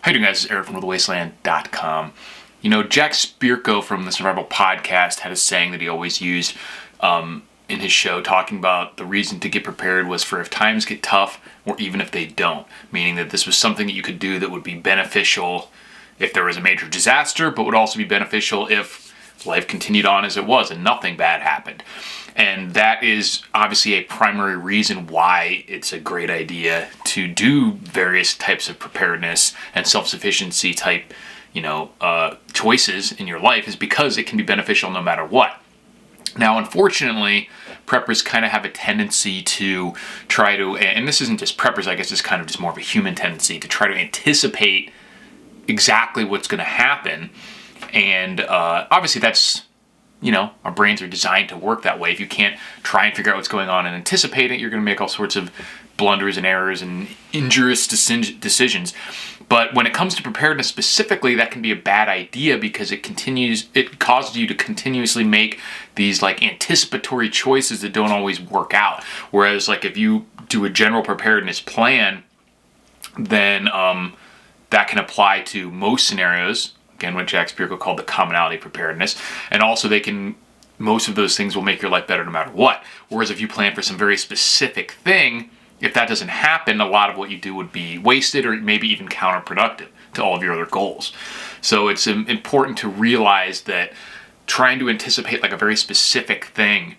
How you doing, guys? It's Eric from TheWasteland.com. Jack Spirko from the Survival Podcast had a saying that he always used in his show, talking about the reason to get prepared was for if times get tough or even if they don't, meaning that this was something that you could do that would be beneficial if there was a major disaster, but would also be beneficial if life continued on as it was and nothing bad happened. And that is obviously a primary reason why it's a great idea to do various types of preparedness and self-sufficiency type, choices in your life, is because it can be beneficial no matter what. Now, unfortunately, preppers kind of have a tendency to try to, and this isn't just preppers, I guess it's kind of just more of a human tendency to try to anticipate exactly what's going to happen. And obviously that's, our brains are designed to work that way. If you can't try and figure out what's going on and anticipate it, you're going to make all sorts of blunders and errors and injurious decisions. But when it comes to preparedness specifically, that can be a bad idea because it causes you to continuously make these anticipatory choices that don't always work out. Whereas if you do a general preparedness plan, then that can apply to most scenarios. Again, what Jack Spirko called the commonality preparedness. And also most of those things will make your life better no matter what. Whereas if you plan for some very specific thing, if that doesn't happen, a lot of what you do would be wasted or maybe even counterproductive to all of your other goals. So it's important to realize that trying to anticipate a very specific thing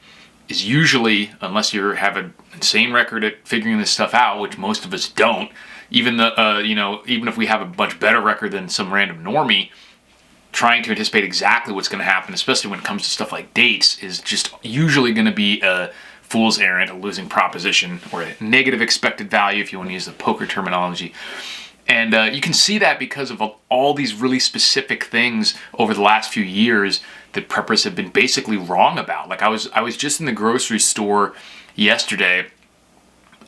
is usually, unless you have an insane record at figuring this stuff out, which most of us don't, even if we have a much better record than some random normie, trying to anticipate exactly what's going to happen, especially when it comes to stuff like dates, is just usually going to be a fool's errand, a losing proposition, or a negative expected value, if you want to use the poker terminology. And you can see that because of all these really specific things over the last few years that preppers have been basically wrong about. I was just in the grocery store yesterday,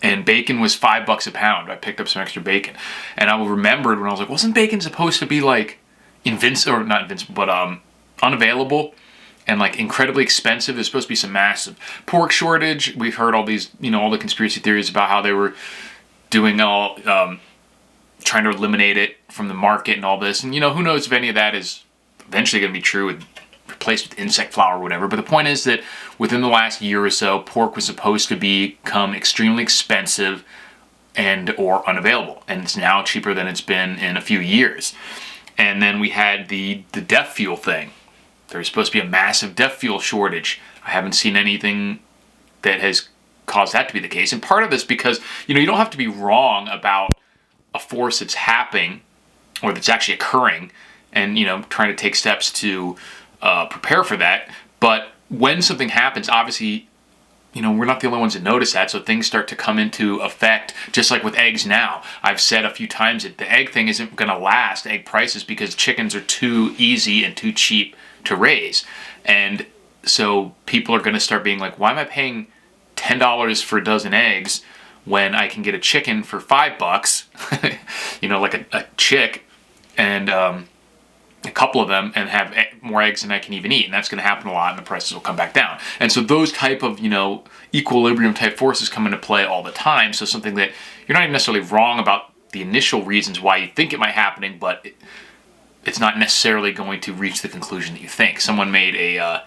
and bacon was $5 a pound. I picked up some extra bacon, and I remembered when I was like, wasn't bacon supposed to be unavailable and incredibly expensive? There's supposed to be some massive pork shortage. We've heard all these, all the conspiracy theories about how they were doing all, trying to eliminate it from the market and all this. And who knows if any of that is eventually going to be true and replaced with insect flour or whatever. But the point is that within the last year or so, pork was supposed to become extremely expensive and or unavailable. And it's now cheaper than it's been in a few years. And then we had the death fuel thing. There's supposed to be a massive death fuel shortage. I haven't seen anything that has caused that to be the case. And part of this because, you don't have to be wrong about a force that's happening or that's actually occurring and, trying to take steps to prepare for that. But when something happens, obviously, we're not the only ones that notice that, so things start to come into effect, just like with eggs now. I've said a few times that the egg thing isn't going to last, egg prices, because chickens are too easy and too cheap to raise. And so people are going to start being like, why am I paying $10 for a dozen eggs when I can get a chicken for $5, a chick, and a couple of them, and have more eggs than I can even eat. And that's going to happen a lot, and the prices will come back down. And so those type of, equilibrium type forces come into play all the time. So something that you're not even necessarily wrong about the initial reasons why you think it might happen, but it's not necessarily going to reach the conclusion that you think. Someone made a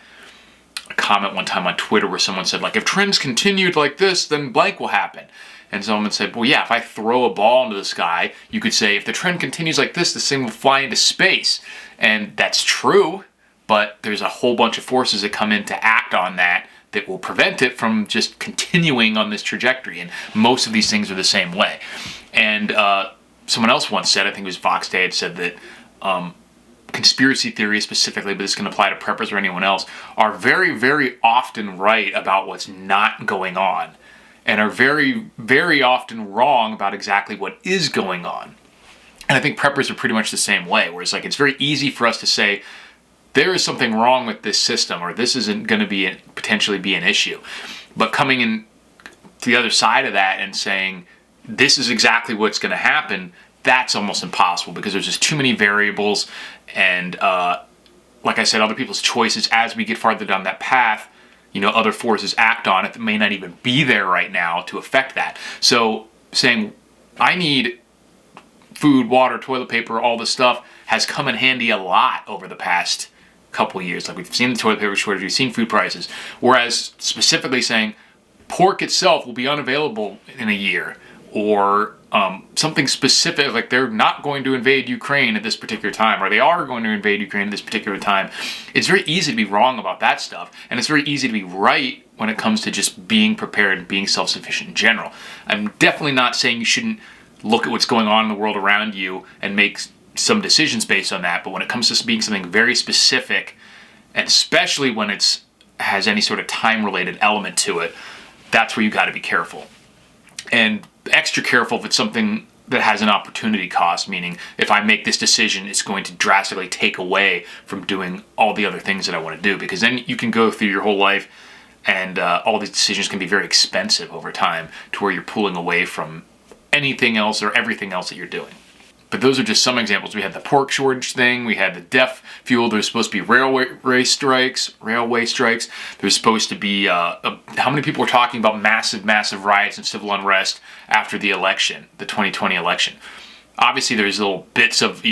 comment one time on Twitter where someone said, if trends continued like this, then blank will happen. And someone said, well, yeah, if I throw a ball into the sky, you could say, if the trend continues like this thing will fly into space. And that's true, but there's a whole bunch of forces that come in to act on that will prevent it from just continuing on this trajectory. And most of these things are the same way. And someone else once said, I think it was Vox Day, had said that conspiracy theories specifically, but this can apply to preppers or anyone else, are very, very often right about what's not going on, and are very, very often wrong about exactly what is going on. And I think preppers are pretty much the same way, where it's very easy for us to say, there is something wrong with this system, or this isn't going to potentially be an issue. But coming in to the other side of that and saying, this is exactly what's going to happen, that's almost impossible because there's just too many variables. And like I said, other people's choices as we get farther down that path, other forces act on it that may not even be there right now to affect that. So saying, I need food, water, toilet paper, all this stuff has come in handy a lot over the past couple years. Like we've seen the toilet paper shortage, we've seen food prices. Whereas specifically saying pork itself will be unavailable in a year, or something specific, like they're not going to invade Ukraine at this particular time, or they are going to invade Ukraine at this particular time. It's very easy to be wrong about that stuff, and it's very easy to be right when it comes to just being prepared and being self-sufficient in general. I'm definitely not saying you shouldn't look at what's going on in the world around you and make some decisions based on that, but when it comes to being something very specific, and especially when it's has any sort of time-related element to it, that's where you got to be careful. And extra careful if it's something that has an opportunity cost, meaning if I make this decision, it's going to drastically take away from doing all the other things that I want to do, because then you can go through your whole life and all these decisions can be very expensive over time to where you're pulling away from anything else or everything else that you're doing. But those are just some examples. We had the pork shortage thing. We had the deaf fuel. There's supposed to be railway strikes. There's supposed to be, how many people were talking about massive riots and civil unrest after the election, the 2020 election. Obviously, there's little bits of,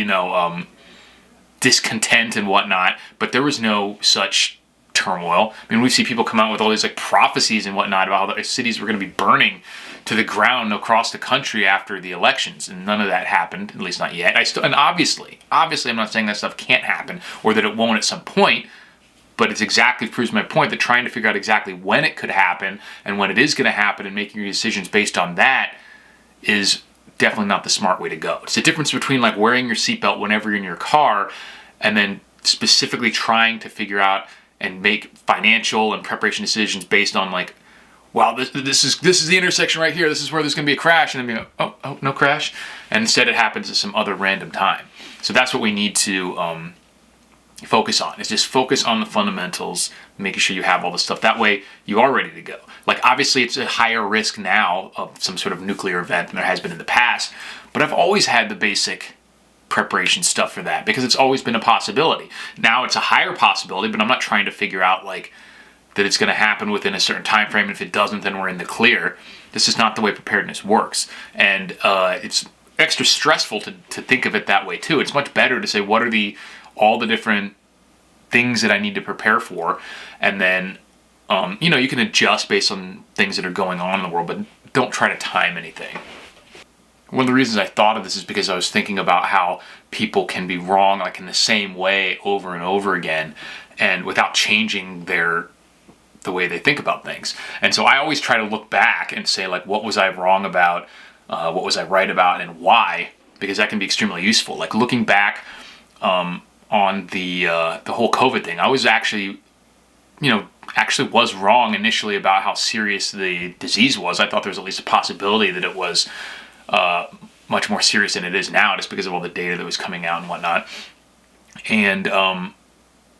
discontent and whatnot, but there was no such turmoil. I mean, we see people come out with all these like prophecies and whatnot about how the cities were going to be burning to the ground across the country after the elections, and none of that happened, at least not yet. And obviously, I'm not saying that stuff can't happen or that it won't at some point, but it's exactly proves my point that trying to figure out exactly when it could happen and when it is going to happen and making your decisions based on that is definitely not the smart way to go. It's the difference between like wearing your seatbelt whenever you're in your car and then specifically trying to figure out and make financial and preparation decisions based on like, wow, this is the intersection right here. This is where there's going to be a crash, and then you go, oh, no crash, and instead it happens at some other random time. So that's what we need to focus on. Is just focus on the fundamentals, making sure you have all the stuff. That way, you are ready to go. Like obviously, it's a higher risk now of some sort of nuclear event than there has been in the past, but I've always had the basic preparation stuff for that because it's always been a possibility. Now it's a higher possibility, but I'm not trying to figure out like that it's going to happen within a certain time frame, and if it doesn't, then we're in the clear. This is not the way preparedness works, and it's extra stressful to think of it that way too. It's much better to say what are all the different things that I need to prepare for, and then you can adjust based on things that are going on in the world, but don't try to time anything. One of the reasons I thought of this is because I was thinking about how people can be wrong like in the same way over and over again, and without changing the way they think about things. And so I always try to look back and say like, what was I wrong about? What was I right about, and why? Because that can be extremely useful. Like looking back on the whole COVID thing, I was actually was wrong initially about how serious the disease was. I thought there was at least a possibility that it was much more serious than it is now, just because of all the data that was coming out and whatnot. And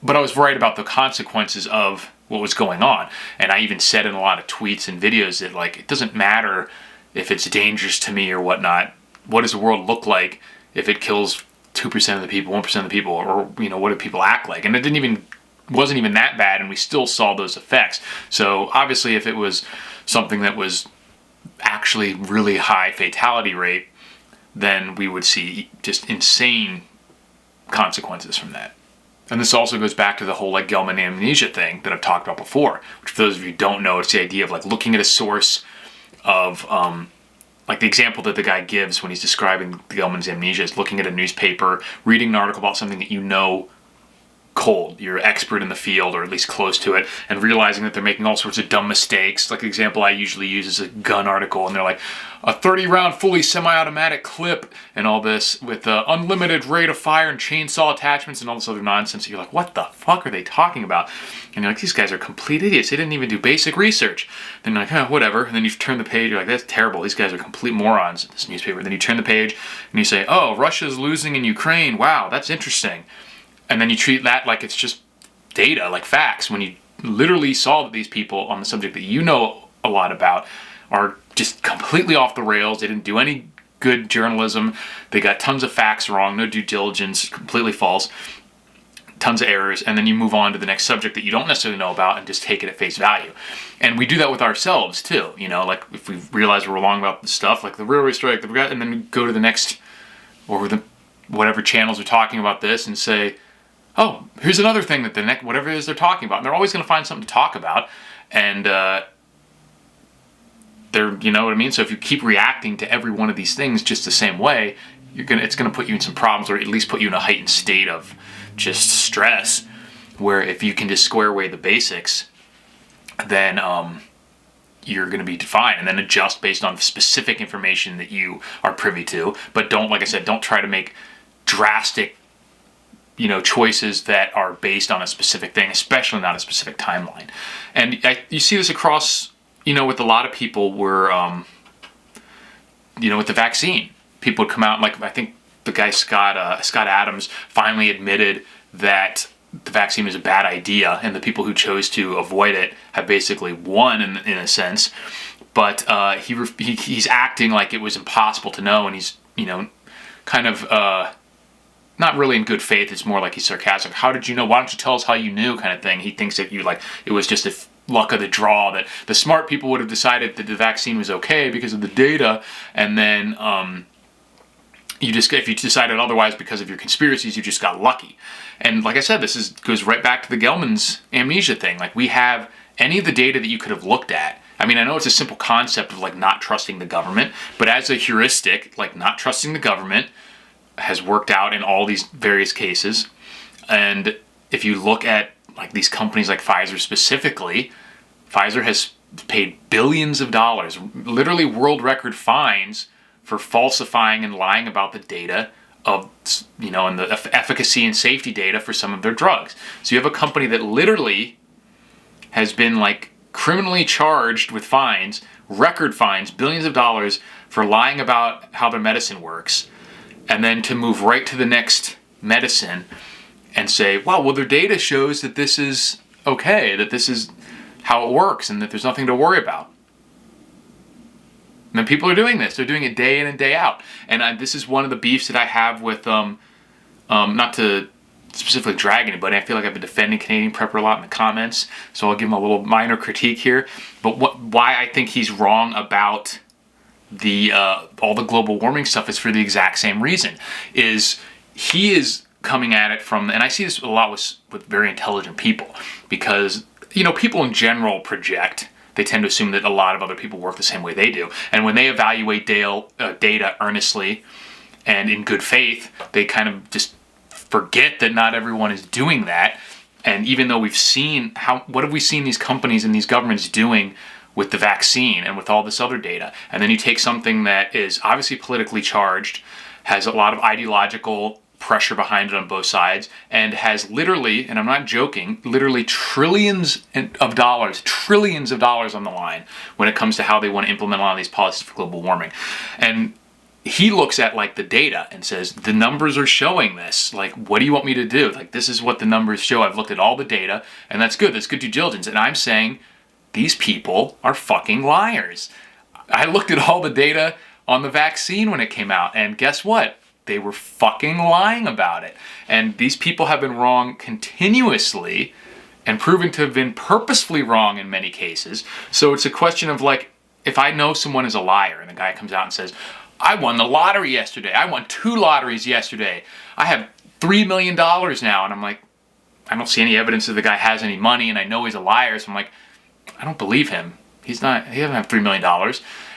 but I was right about the consequences of what was going on. And I even said in a lot of tweets and videos that like, it doesn't matter if it's dangerous to me or whatnot. What does the world look like if it kills 2% of the people, 1% of the people, or what do people act like? And it wasn't even that bad, and we still saw those effects. So obviously if it was something that was actually really high fatality rate, then we would see just insane consequences from that. And this also goes back to the whole like Gelman amnesia thing that I've talked about before, which for those of you who don't know, it's the idea of like looking at a source of like the example that the guy gives when he's describing Gelman's amnesia is looking at a newspaper, reading an article about something that you know cold, you're an expert in the field or at least close to it, and realizing that they're making all sorts of dumb mistakes. Like the example I usually use is a gun article, and they're like a 30-round fully semi-automatic clip and all this with unlimited rate of fire and chainsaw attachments and all this other nonsense. And you're like, what the fuck are they talking about? And you're like, these guys are complete idiots. They didn't even do basic research. Then you're like, whatever. And then you turn the page, you're like, that's terrible. These guys are complete morons at this newspaper. Then you turn the page and you say, oh, Russia's losing in Ukraine. Wow, that's interesting. And then you treat that like it's just data, like facts, when you literally saw that these people on the subject that you know a lot about are just completely off the rails. They didn't do any good journalism. They got tons of facts wrong, no due diligence, completely false, tons of errors, and then you move on to the next subject that you don't necessarily know about and just take it at face value. And we do that with ourselves too, like if we realize we're wrong about the stuff, like the railway strike, and then we go to the next or whatever channels are talking about this and say, oh, here's another thing that whatever it is they're talking about. And they're always going to find something to talk about. And you know what I mean? So if you keep reacting to every one of these things just the same way, it's going to put you in some problems, or at least put you in a heightened state of just stress, where if you can just square away the basics, then you're going to be fine, and then adjust based on specific information that you are privy to. But don't, like I said, don't try to make drastic, choices that are based on a specific thing, especially not a specific timeline. And you see this across, with a lot of people where, with the vaccine, people would come out, like I think the guy Scott Adams finally admitted that the vaccine was a bad idea, and the people who chose to avoid it have basically won in a sense. But he's acting like it was impossible to know, and he's kind of not really in good faith. It's more like he's sarcastic. How did you know? Why don't you tell us how you knew? Kind of thing. He thinks that it was just a luck of the draw, that the smart people would have decided that the vaccine was okay because of the data, and then if you decided otherwise because of your conspiracies, you just got lucky. And like I said, goes right back to the Gelman's amnesia thing. Like, we have any of the data that you could have looked at. I mean, I know it's a simple concept of like not trusting the government, but as a heuristic, like not trusting the government has worked out in all these various cases. And if you look at like these companies like Pfizer specifically, Pfizer has paid billions of dollars, literally world record fines, for falsifying and lying about the data of, and the efficacy and safety data for some of their drugs. So you have a company that literally has been like criminally charged with fines, record fines, billions of dollars, for lying about how their medicine works, and then to move right to the next medicine and say, wow, well, their data shows that this is okay, that this is how it works, and that there's nothing to worry about. And then people are doing this. They're doing it day in and day out. And this is one of the beefs that I have with, not to specifically drag anybody, I feel like I've been defending Canadian Prepper a lot in the comments, so I'll give him a little minor critique here. But why I think he's wrong about all the global warming stuff is for the exact same reason. He is coming at it from, and I see this a lot with very intelligent people, because, people in general project. They tend to assume that a lot of other people work the same way they do. And when they evaluate data earnestly and in good faith, they kind of just forget that not everyone is doing that. And even though we've seen what have we seen these companies and these governments doing with the vaccine and with all this other data? And then you take something that is obviously politically charged, has a lot of ideological pressure behind it on both sides, and has literally, and I'm not joking, literally trillions of dollars on the line when it comes to how they want to implement a lot of these policies for global warming. And he looks at like the data and says, the numbers are showing this. Like, what do you want me to do? Like, this is what the numbers show. I've looked at all the data, and that's good. That's good due diligence. And I'm saying these people are fucking liars. I looked at all the data on the vaccine when it came out, and guess what? They were fucking lying about it. And these people have been wrong continuously and proven to have been purposefully wrong in many cases. So it's a question of like, if I know someone is a liar and the guy comes out and says, I won the lottery yesterday. I won 2 lotteries yesterday. I have $3 million now. And I'm like, I don't see any evidence that the guy has any money, and I know he's a liar. So I'm like, I don't believe him. He doesn't have $3 million.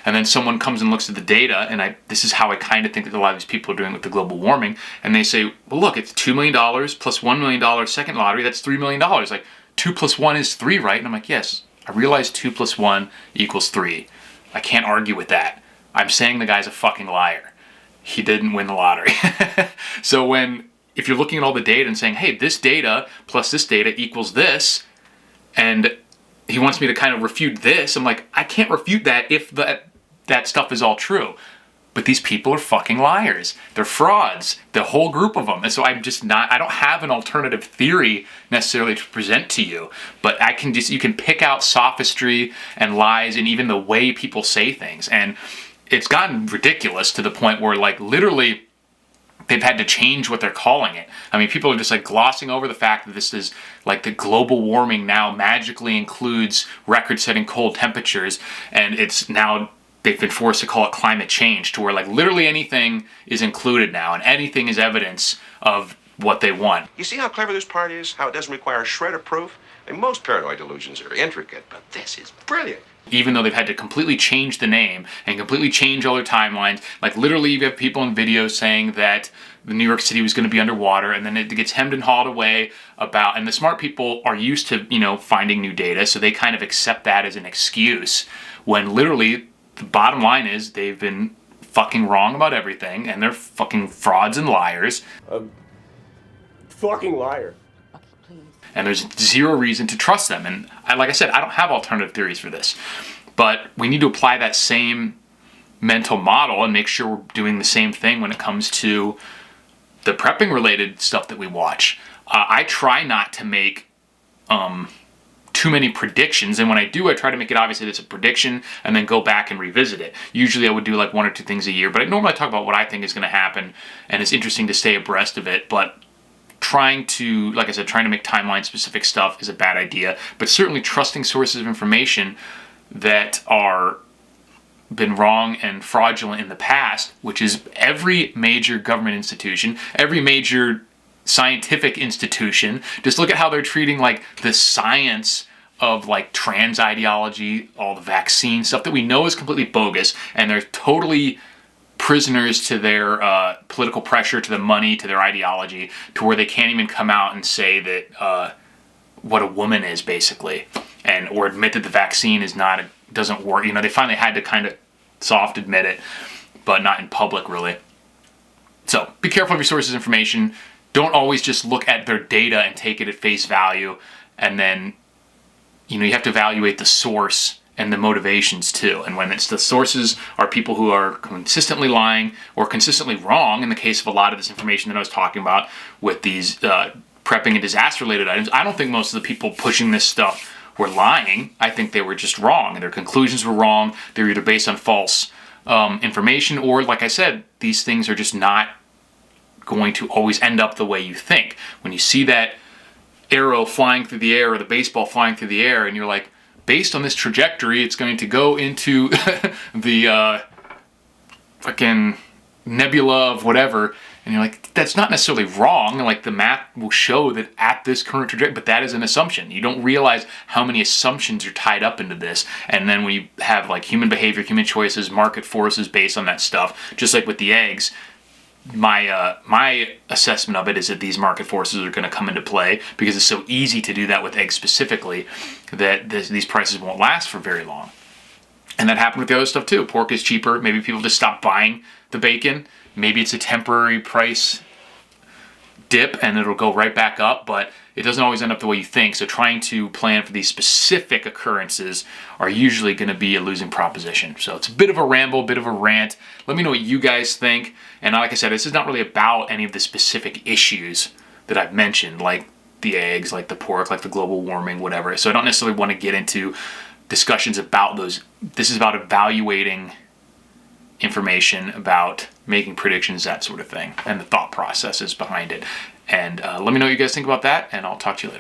And then someone comes and looks at the data, and this is how I kind of think that a lot of these people are doing with the global warming, and they say, well, look, it's $2 million plus $1 million second lottery, that's $3 million. Like, 2 plus 1 is 3, right? And I'm like, yes, I realize 2 plus 1 equals 3. I can't argue with that. I'm saying the guy's a fucking liar. He didn't win the lottery. So if you're looking at all the data and saying, hey, this data plus this data equals this, and he wants me to kind of refute this, I'm like, I can't refute that if that stuff is all true. But these people are fucking liars. They're frauds, the whole group of them. And so I don't have an alternative theory necessarily to present to you, but you can pick out sophistry and lies and even the way people say things. And it's gotten ridiculous to the point where, like, literally they've had to change what they're calling it. I mean, people are just like glossing over the fact that this is like the global warming now magically includes record-setting cold temperatures, and it's now they've been forced to call it climate change, to where like literally anything is included now and anything is evidence of what they want. You see how clever this part is? How it doesn't require a shred of proof? And most paranoid delusions are intricate, but this is brilliant. Even though they've had to completely change the name and completely change all their timelines, like literally you have people in videos saying that the New York City was going to be underwater, and then it gets hemmed and hawed away about, and the smart people are used to, you know, finding new data, so they kind of accept that as an excuse, when literally the bottom line is they've been fucking wrong about everything, and they're fucking frauds and liars. Fucking liar. And there's zero reason to trust them. And like I said, I don't have alternative theories for this. But we need to apply that same mental model and make sure we're doing the same thing when it comes to the prepping related stuff that we watch. I try not to make too many predictions, and when I do, I try to make it obvious that it's a prediction and then go back and revisit it. Usually I would do like 1 or 2 things a year, but I normally talk about what I think is going to happen, and it's interesting to stay abreast of it. But trying to, like I said, trying to make timeline specific stuff is a bad idea, but certainly trusting sources of information that are been wrong and fraudulent in the past, which is every major government institution, every major scientific institution. Just look at how they're treating like the science of like trans ideology, all the vaccine stuff that we know is completely bogus, and they're totally prisoners to their political pressure, to the money, to their ideology, to where they can't even come out and say that what a woman is, basically, and or admit that the vaccine is not doesn't work. You know, they finally had to kind of soft admit it, but not in public, really. So be careful of your sources of information. Don't always just look at their data and take it at face value, and then, you know, you have to evaluate the source and the motivations too. And when it's the sources are people who are consistently lying or consistently wrong, in the case of a lot of this information that I was talking about with these prepping and disaster related items, I don't think most of the people pushing this stuff were lying. I think they were just wrong, and their conclusions were wrong. They were either based on false information, or like I said, these things are just not going to always end up the way you think. When you see that arrow flying through the air or the baseball flying through the air, and you're like, based on this trajectory, it's going to go into the fucking nebula of whatever, and you're like, that's not necessarily wrong. Like, the math will show that at this current trajectory, but that is an assumption. You don't realize how many assumptions are tied up into this, and then when you have like human behavior, human choices, market forces based on that stuff, just like with the eggs, my assessment of it is that these market forces are going to come into play because it's so easy to do that with eggs specifically, that these prices won't last for very long. And that happened with the other stuff too. Pork is cheaper. Maybe people just stop buying the bacon. Maybe it's a temporary price dip and it'll go right back up, but it doesn't always end up the way you think. So trying to plan for these specific occurrences are usually going to be a losing proposition. So it's a bit of a ramble, a bit of a rant. Let me know what you guys think. And like I said, this is not really about any of the specific issues that I've mentioned, like the eggs, like the pork, like the global warming, whatever. So I don't necessarily want to get into discussions about those. This is about evaluating information, about making predictions, that sort of thing, and the thought processes behind it. And let me know what you guys think about that, and I'll talk to you later.